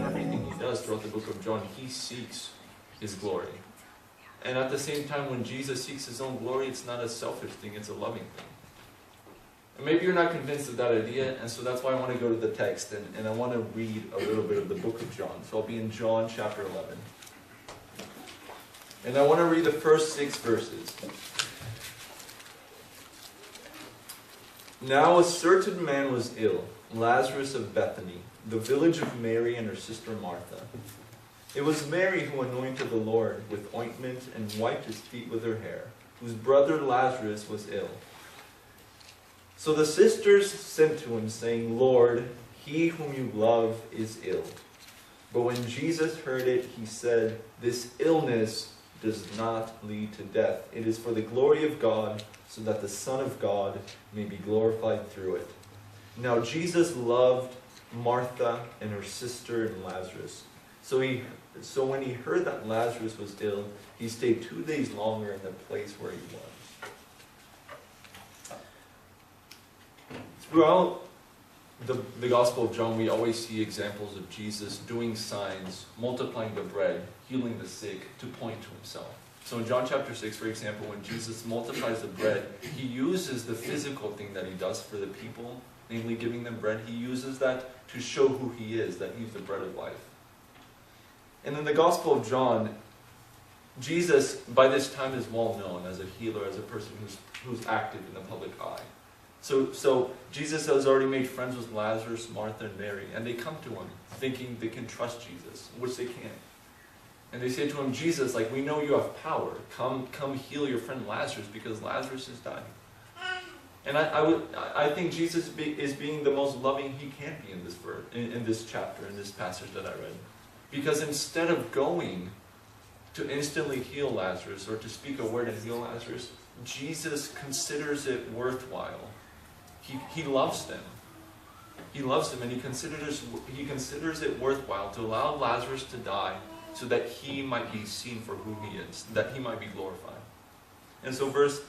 everything he does throughout the book of John, he seeks his glory. And at the same time, when Jesus seeks his own glory, it's not a selfish thing, it's a loving thing. And maybe you're not convinced of that idea, and so that's why I want to go to the text, and I want to read a little bit of the book of John. So I'll be in John chapter 11. And I want to read the first 6 verses. Now a certain man was ill, Lazarus of Bethany, the village of Mary and her sister Martha. It was Mary who anointed the Lord with ointment and wiped his feet with her hair, whose brother Lazarus was ill. So the sisters sent to him, saying, Lord, he whom you love is ill. But when Jesus heard it, he said, this illness does not lead to death. It is for the glory of God, so that the Son of God may be glorified through it. Now Jesus loved Martha and her sister and Lazarus. So when he heard that Lazarus was ill, he stayed 2 days longer in the place where he was. Throughout the Gospel of John, we always see examples of Jesus doing signs, multiplying the bread, healing the sick, to point to himself. So in John chapter 6, for example, when Jesus multiplies the bread, he uses the physical thing that he does for the people, namely giving them bread. He uses that to show who he is, that he's the bread of life. And in the Gospel of John, Jesus, by this time, is well known as a healer, as a person who's active in the public eye. So Jesus has already made friends with Lazarus, Martha, and Mary, and they come to him thinking they can trust Jesus, which they can't. And they say to him, Jesus, we know you have power. Come heal your friend Lazarus, because Lazarus is dying. And I think Jesus is being the most loving he can be in this verse, in this chapter, in this passage that I read. Because instead of going to instantly heal Lazarus, or to speak a word and heal Lazarus, Jesus considers it worthwhile. He loves them. He loves them, and he considers it worthwhile to allow Lazarus to die so that he might be seen for who he is, that he might be glorified. And so verse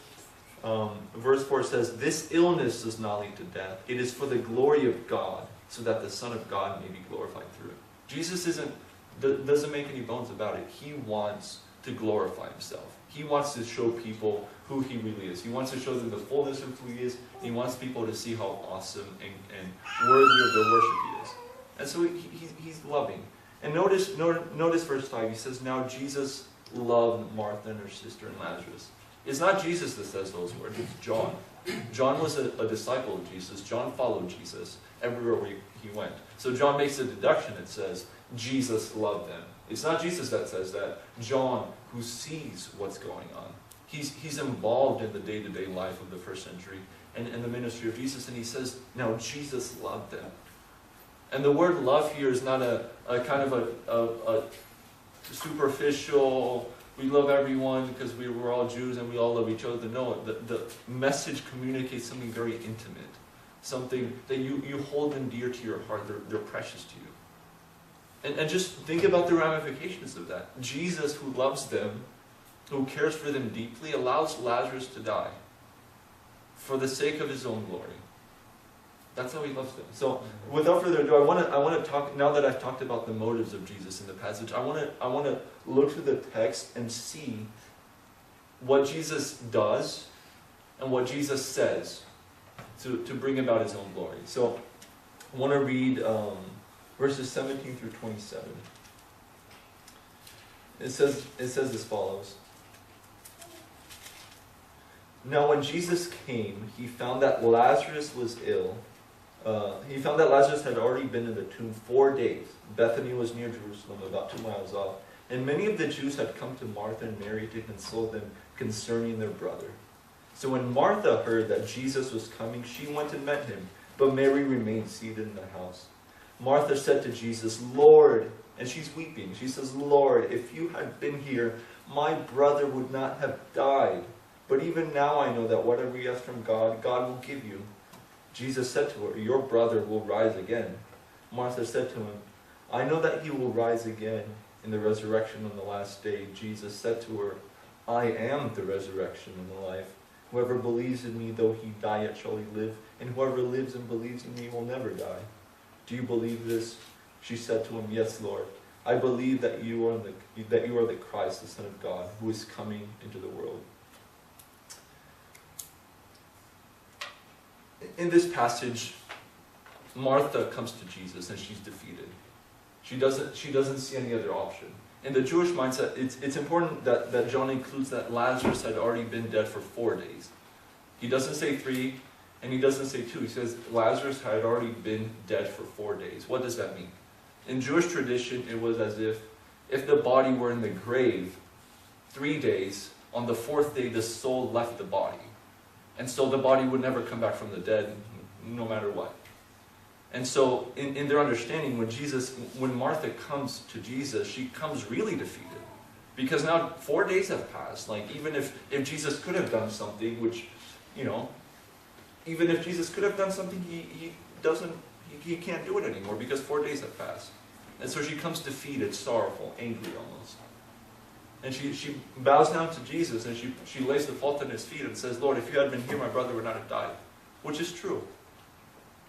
4 says, this illness does not lead to death. It is for the glory of God, so that the Son of God may be glorified through it. Jesus doesn't make any bones about it. He wants to glorify himself. He wants to show people who he really is. He wants to show them the fullness of who he is. He wants people to see how awesome and worthy of their worship he is. And so he's loving. And notice verse 5. He says, now Jesus loved Martha and her sister and Lazarus. It's not Jesus that says those words. It's John. John was a disciple of Jesus. John followed Jesus everywhere he went. So John makes a deduction that says, Jesus loved them. It's not Jesus that says that. John, who sees what's going on. He's involved in the day-to-day life of the first century and the ministry of Jesus, and he says, now Jesus loved them. And the word love here is not a kind of a superficial, we love everyone because we're all Jews and we all love each other. No, the message communicates something very intimate, something that you hold them dear to your heart. They're precious to you. And just think about the ramifications of that. Jesus, who loves them, who cares for them deeply, allows Lazarus to die for the sake of his own glory. That's how he loves them. So, without further ado, I want to talk, now that I've talked about the motives of Jesus in the passage, I want to look through the text and see what Jesus does and what Jesus says to bring about his own glory. So, I want to read verses 17 through 27. It says as follows. Now when Jesus came, he found that Lazarus was ill. He found that Lazarus had already been in the tomb 4 days. Bethany was near Jerusalem, about 2 miles off. And many of the Jews had come to Martha and Mary to console them concerning their brother. So when Martha heard that Jesus was coming, she went and met him. But Mary remained seated in the house. Martha said to Jesus, Lord, and she's weeping. She says, Lord, if you had been here, my brother would not have died. But even now I know that whatever you ask from God, God will give you. Jesus said to her, your brother will rise again. Martha said to him, I know that he will rise again in the resurrection on the last day. Jesus said to her, I am the resurrection and the life. Whoever believes in me, though he die, yet shall he live. And whoever lives and believes in me will never die. Do you believe this? She said to him, Yes, Lord. I believe that you are the Christ, the Son of God, who is coming into the world. In this passage, Martha comes to Jesus and she's defeated. She doesn't see any other option. In the Jewish mindset, it's important that John includes that Lazarus had already been dead for 4 days. He doesn't say 3, and he doesn't say 2. He says Lazarus had already been dead for 4 days. What does that mean? In Jewish tradition, it was as if the body were in the grave 3 days, on the 4th day the soul left the body. And so the body would never come back from the dead, no matter what. And so, in their understanding, when Martha comes to Jesus, she comes really defeated. Because now 4 days have passed. Like, even if Jesus could have done something, which, even if Jesus could have done something, he can't do it anymore because 4 days have passed. And so she comes defeated, sorrowful, angry almost. And she bows down to Jesus and she lays the fault at his feet and says, Lord, if you had been here, my brother would not have died. Which is true.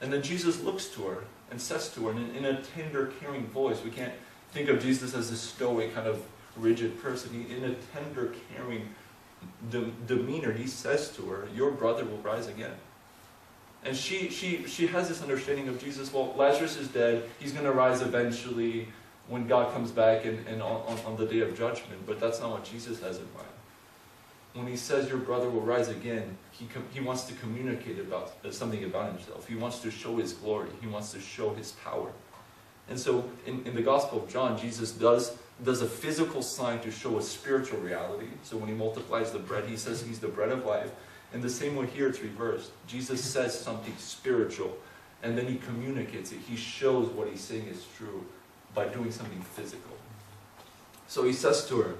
And then Jesus looks to her and says to her in a tender, caring voice. We can't think of Jesus as a stoic, kind of rigid person. In a tender, caring demeanor, he says to her, your brother will rise again. And she has this understanding of Jesus. Well, Lazarus is dead. He's going to rise eventually when God comes back and on the day of judgment. But that's not what Jesus has in mind. When he says your brother will rise again, he wants to communicate something about himself. He wants to show his glory. He wants to show his power. And so in the Gospel of John, Jesus does a physical sign to show a spiritual reality. So when he multiplies the bread, he says he's the bread of life. In the same way here, it's reversed. Jesus says something spiritual, and then he communicates it. He shows what he's saying is true by doing something physical. So he says to her,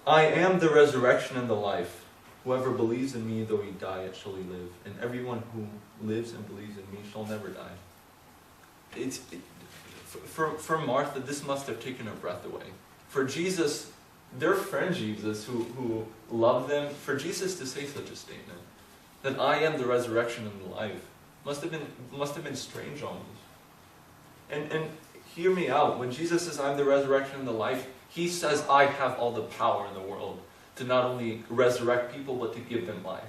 I am the resurrection and the life. Whoever believes in me, though he die, yet shall he live. And everyone who lives and believes in me shall never die. For Martha, this must have taken her breath away. For Jesus, their friend Jesus, who loved them, for Jesus to say such a statement, that I am the resurrection and the life, must have been strange almost. And hear me out. When Jesus says, I'm the resurrection and the life, he says, I have all the power in the world to not only resurrect people, but to give them life.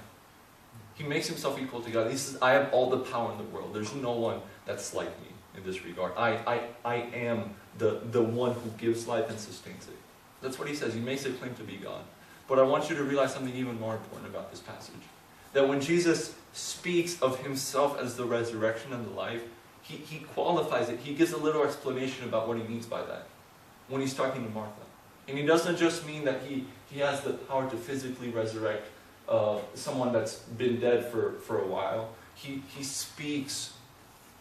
He makes himself equal to God. He says, I have all the power in the world. There's no one that's like me in this regard. I am the one who gives life and sustains it. That's what he says. He makes a claim to be God. But I want you to realize something even more important about this passage. That when Jesus speaks of himself as the resurrection and the life, he qualifies it. He gives a little explanation about what he means by that when he's talking to Martha. And he doesn't just mean that he has the power to physically resurrect someone that's been dead for a while. He speaks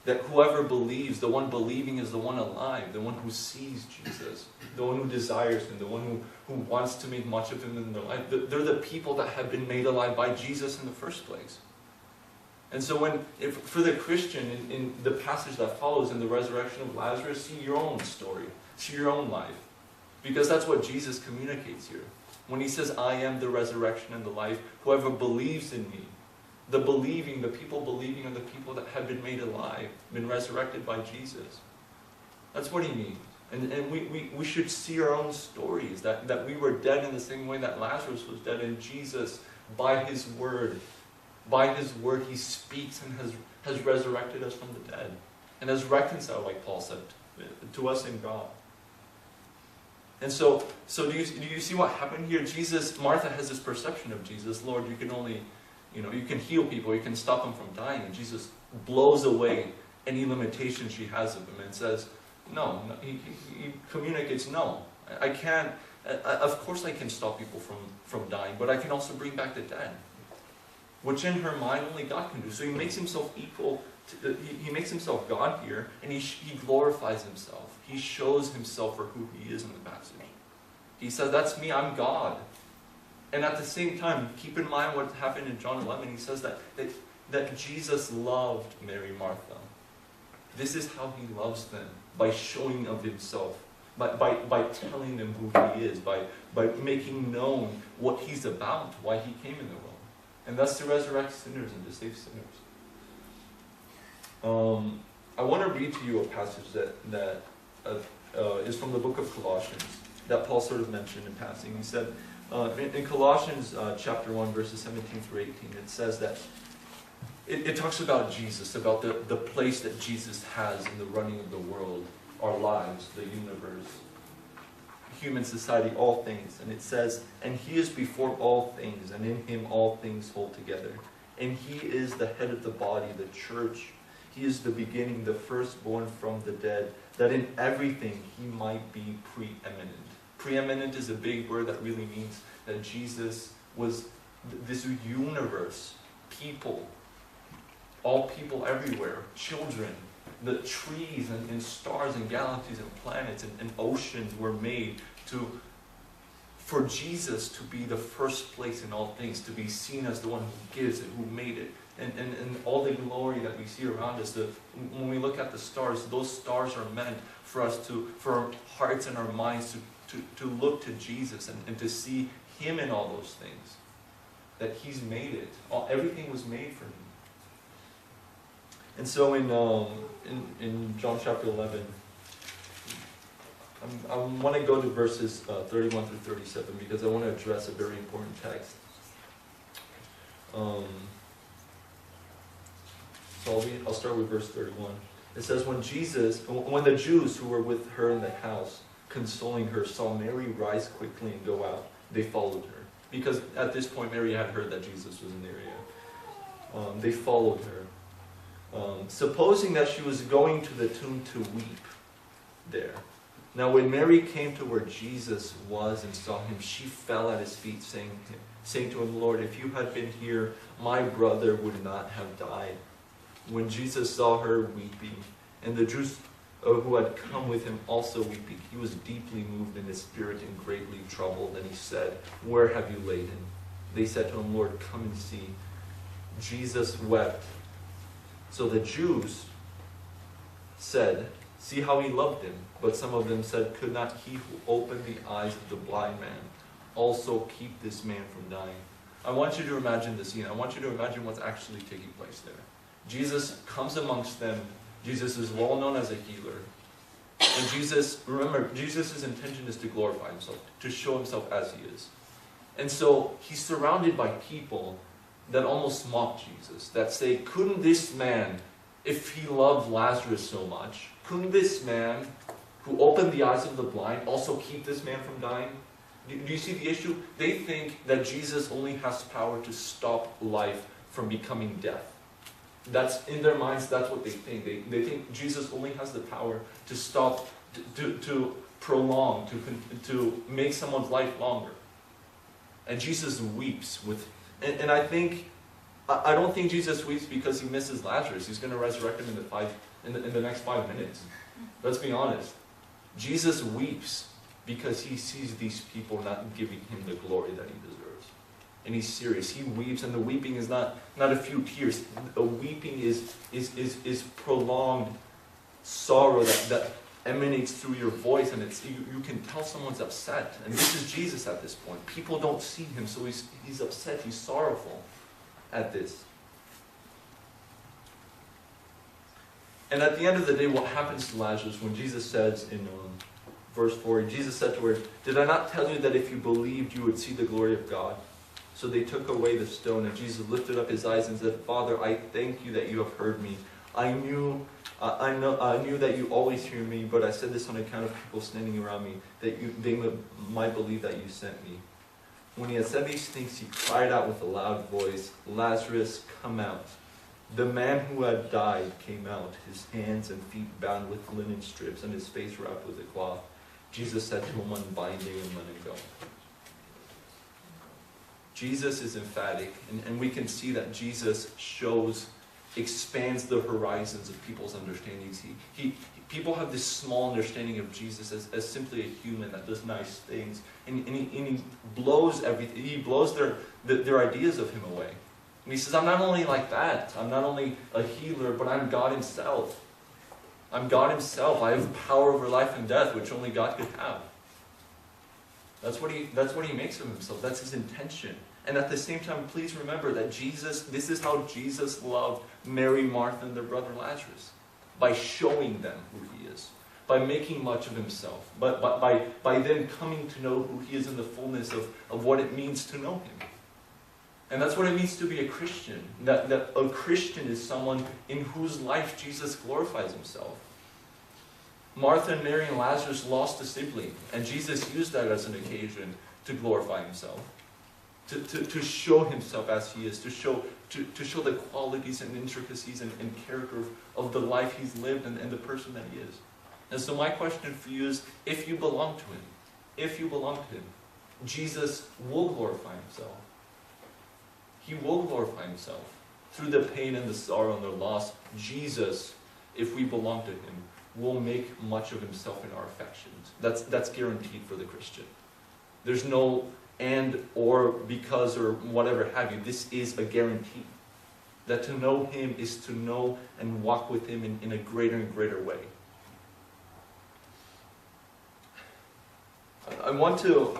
that whoever believes, the one believing is the one alive, the one who sees Jesus, the one who desires him, the one who wants to make much of him in their life. They're the people that have been made alive by Jesus in the first place. And so for the Christian, in the passage that follows, in the resurrection of Lazarus, see your own story, see your own life. Because that's what Jesus communicates here. When he says, I am the resurrection and the life, whoever believes in me, the people believing are the people that have been made alive, been resurrected by Jesus. That's what he means. And we should see our own stories, that we were dead in the same way that Lazarus was dead, and Jesus, by his word, he speaks and has resurrected us from the dead, and has reconciled, like Paul said, to us in God. And so do you see what happened here? Martha has this perception of Jesus. Lord, you can only, you can heal people, you can stop them from dying. And Jesus blows away any limitation she has of him and says, no. He communicates, no, I can't. Of course I can stop people from dying, but I can also bring back the dead. Which in her mind only God can do. So he makes himself equal. He makes himself God here, and he glorifies himself. He shows himself for who he is in the passage. He says, that's me, I'm God. And at the same time, keep in mind what happened in John 11. He says that Jesus loved Mary and Martha. This is how he loves them, by showing of himself, by telling them who he is, by making known what he's about, why he came in the world. And that's to resurrect sinners and to save sinners. I want to read to you a passage that is from the book of Colossians that Paul sort of mentioned in passing. He said, in Colossians chapter 1, verses 17 through 18, it says that it talks about Jesus, about the place that Jesus has in the running of the world, our lives, the universe, human society, all things. And it says, and he is before all things, and in him all things hold together. And he is the head of the body, the church. He is the beginning, the firstborn from the dead, that in everything he might be preeminent. Preeminent is a big word that really means that Jesus was this universe, people, all people everywhere, children, the trees and stars and galaxies and planets and oceans were made for Jesus to be the first place in all things, to be seen as the one who gives it, who made it. And all the glory that we see around us, when we look at the stars, those stars are meant for us for our hearts and our minds to look to Jesus and to see him in all those things. That he's made it. Everything was made for him. And so in John chapter 11, I want to go to verses 31 through 37 because I want to address a very important text. So I'll start with verse 31. It says, when the Jews who were with her in the house, consoling her, saw Mary rise quickly and go out, they followed her. Because at this point, Mary had heard that Jesus was in the area. They followed her, supposing that she was going to the tomb to weep there. Now when Mary came to where Jesus was and saw him, she fell at his feet, saying to him, Lord, if you had been here, my brother would not have died. When Jesus saw her weeping, and the Jews who had come with him also weeping, he was deeply moved in his spirit and greatly troubled, and he said, where have you laid him? They said to him, Lord, come and see. Jesus wept. So the Jews said, see how he loved him. But some of them said, could not he who opened the eyes of the blind man also keep this man from dying? I want you to imagine the scene. I want you to imagine what's actually taking place there. Jesus comes amongst them. Jesus is well known as a healer. And remember, Jesus' intention is to glorify himself, to show himself as he is. And so he's surrounded by people that almost mock Jesus, that say, couldn't this man, if he loved Lazarus so much, couldn't this man who opened the eyes of the blind also keep this man from dying? Do you see the issue? They think that Jesus only has power to stop life from becoming death. That's in their minds, that's what they think. They think Jesus only has the power to stop, to prolong, to make someone's life longer. And Jesus weeps and I don't think Jesus weeps because he misses Lazarus. He's going to resurrect him in the next 5 minutes. Let's be honest. Jesus weeps because he sees these people not giving him the glory that he deserves. And he's serious. He weeps, and the weeping is not a few tears. A weeping is prolonged sorrow that emanates through your voice, and you can tell someone's upset. And this is Jesus at this point. People don't see him, so he's upset, he's sorrowful at this. And at the end of the day, what happens to Lazarus when Jesus says in verse 4, Jesus said to her, did I not tell you that if you believed, you would see the glory of God? So they took away the stone, and Jesus lifted up his eyes and said, Father, I thank you that you have heard me. I knew that you always hear me, but I said this on account of people standing around me, that they might believe that you sent me. When he had said these things, he cried out with a loud voice, Lazarus, come out. The man who had died came out, his hands and feet bound with linen strips, and his face wrapped with a cloth. Jesus said to him, unbind him and let him go. Jesus is emphatic, and we can see that Jesus expands the horizons of people's understandings. People have this small understanding of Jesus as simply a human that does nice things, and he blows everything. He blows their ideas of him away. And he says, I'm not only like that. I'm not only a healer, but I'm God himself. I'm God himself. I have power over life and death, which only God could have. That's what he makes of himself. That's his intention. And at the same time, please remember that this is how Jesus loved Mary, Martha, and their brother Lazarus. By showing them who he is. By making much of himself. By them coming to know who he is in the fullness of what it means to know him. And that's what it means to be a Christian. That a Christian is someone in whose life Jesus glorifies himself. Martha and Mary and Lazarus lost a sibling. And Jesus used that as an occasion to glorify himself. To show himself as he is, to show the qualities and intricacies and character of the life he's lived and the person that he is. And so my question for you is, if you belong to him, Jesus will glorify himself. He will glorify himself. Through the pain and the sorrow and the loss, Jesus, if we belong to him, will make much of himself in our affections. That's guaranteed for the Christian. There's no and, or, because, or whatever have you. This is a guarantee. That to know him is to know and walk with him in a greater and greater way. I want to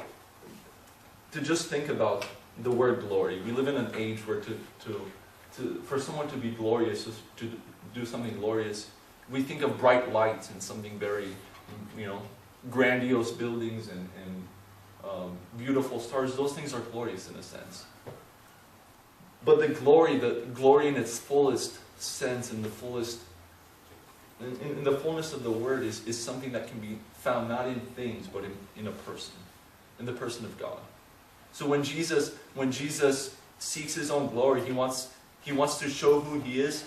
just think about the word glory. We live in an age where for someone to be glorious, to do something glorious, we think of bright lights and something very, grandiose buildings and beautiful stars. Those things are glorious in a sense. But the glory in its fullest sense, in the fullness of the word, is something that can be found not in things, but in a person, in the person of God. So when Jesus seeks his own glory, he wants to show who he is.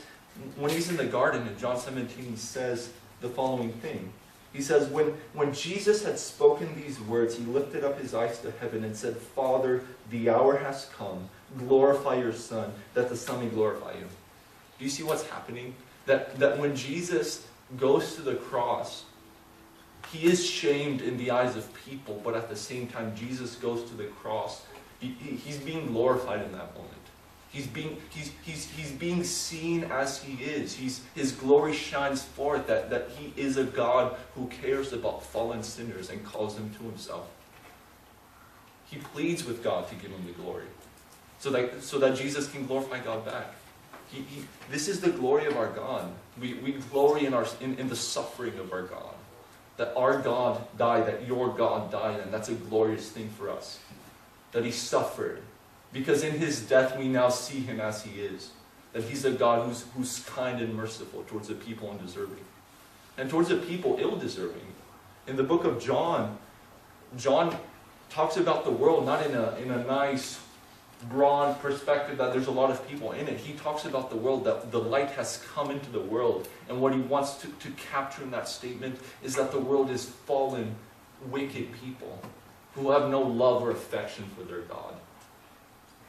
When he's in the garden in John 17, he says the following thing. He says, when Jesus had spoken these words, he lifted up his eyes to heaven and said, Father, the hour has come. Glorify your Son, that the Son may glorify you. Do you see what's happening? That when Jesus goes to the cross, he is shamed in the eyes of people, but at the same time, Jesus goes to the cross. He's being glorified in that moment. He's being seen as he is. His glory shines forth that he is a God who cares about fallen sinners and calls them to himself. He pleads with God to give him the glory, so that Jesus can glorify God back. This is the glory of our God. We glory in the suffering of our God. That our God died, that your God died, and that's a glorious thing for us. That he suffered. Because in his death we now see him as he is. That he's a God who's kind and merciful towards the people undeserving. And towards the people ill-deserving. In the book of John talks about the world not in a nice, broad perspective that there's a lot of people in it. He talks about the world, that the light has come into the world. And what he wants to capture in that statement is that the world is fallen, wicked people who have no love or affection for their God.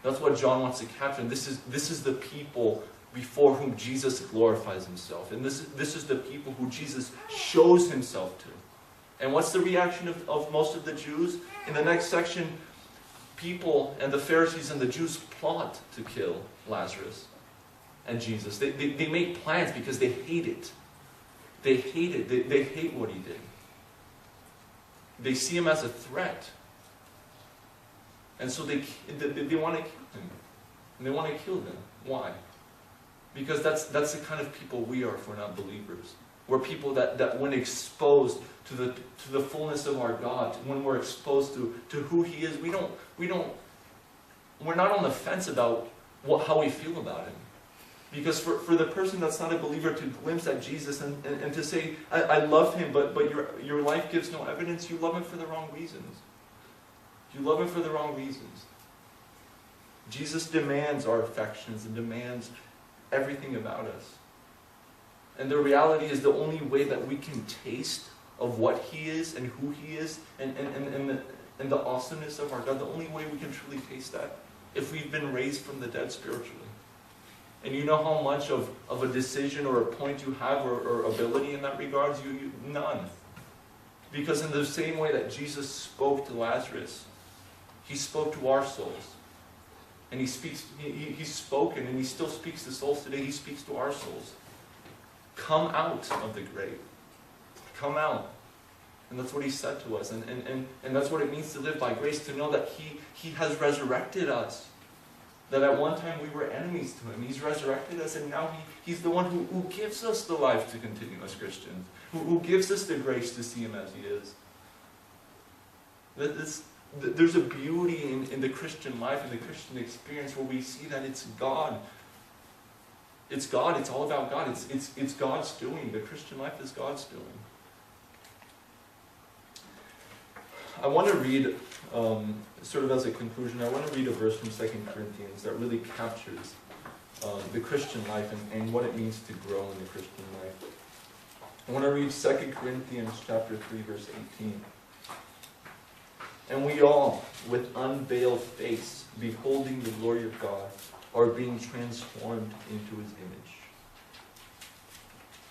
That's what John wants to capture. And this is the people before whom Jesus glorifies himself. And this is the people who Jesus shows himself to. And what's the reaction of most of the Jews? In the next section, people and the Pharisees and the Jews plot to kill Lazarus and Jesus. They make plans because they hate it. They hate it. They hate what he did. They see him as a threat. And so they want to kill him. And they want to kill them. Why? Because that's the kind of people we are if we're not believers. We're people that when exposed to the fullness of our God, when we're exposed to who he is, we're not on the fence about how we feel about him. Because for the person that's not a believer to glimpse at Jesus and to say, I love him, but your life gives no evidence, you love him for the wrong reasons. You love him for the wrong reasons. Jesus demands our affections and demands everything about us. And the reality is the only way that we can taste of what he is and who he is and the awesomeness of our God, the only way we can truly taste that, if we've been raised from the dead spiritually. And you know how much of a decision or a point you have or ability in that regards? None. Because in the same way that Jesus spoke to Lazarus, he spoke to our souls. And he's spoken, and he still speaks to souls today. He speaks to our souls. Come out of the grave. Come out. And that's what he said to us. And that's what it means to live by grace, to know that he has resurrected us. That at one time we were enemies to him. He's resurrected us, and now he's the one who gives us the life to continue as Christians, who gives us the grace to see him as he is. There's a beauty in the Christian life, in the Christian experience, where we see that it's God. It's God. It's all about God. It's God's doing. The Christian life is God's doing. I want to read, sort of as a conclusion, I want to read a verse from 2 Corinthians that really captures the Christian life and what it means to grow in the Christian life. I want to read 2 Corinthians chapter 3, verse 18. And we all, with unveiled face, beholding the glory of God, are being transformed into his image.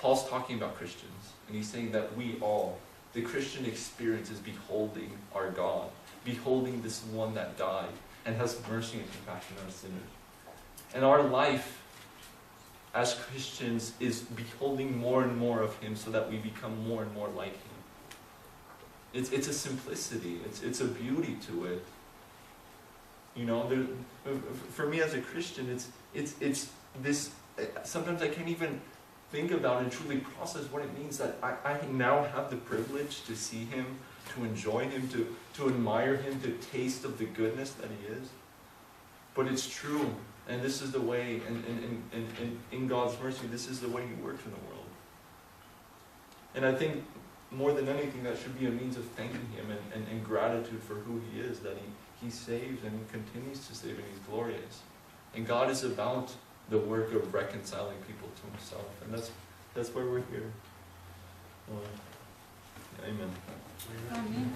Paul's talking about Christians, and he's saying that we all, the Christian experience is beholding our God, beholding this one that died and has mercy and compassion on sinners. And our life as Christians is beholding more and more of him so that we become more and more like him. It's a simplicity, it's a beauty to it. You know, for me as a Christian, it's this, sometimes I can't even think about and truly process what it means that I now have the privilege to see him, to enjoy him, to admire him, to taste of the goodness that he is. But it's true, and this is the way, and in God's mercy, this is the way he works in the world. And I think more than anything, that should be a means of thanking him and gratitude for who he is, that he saves and continues to save, and he's glorious. And God is about the work of reconciling people to himself, and that's why we're here. Amen. Amen.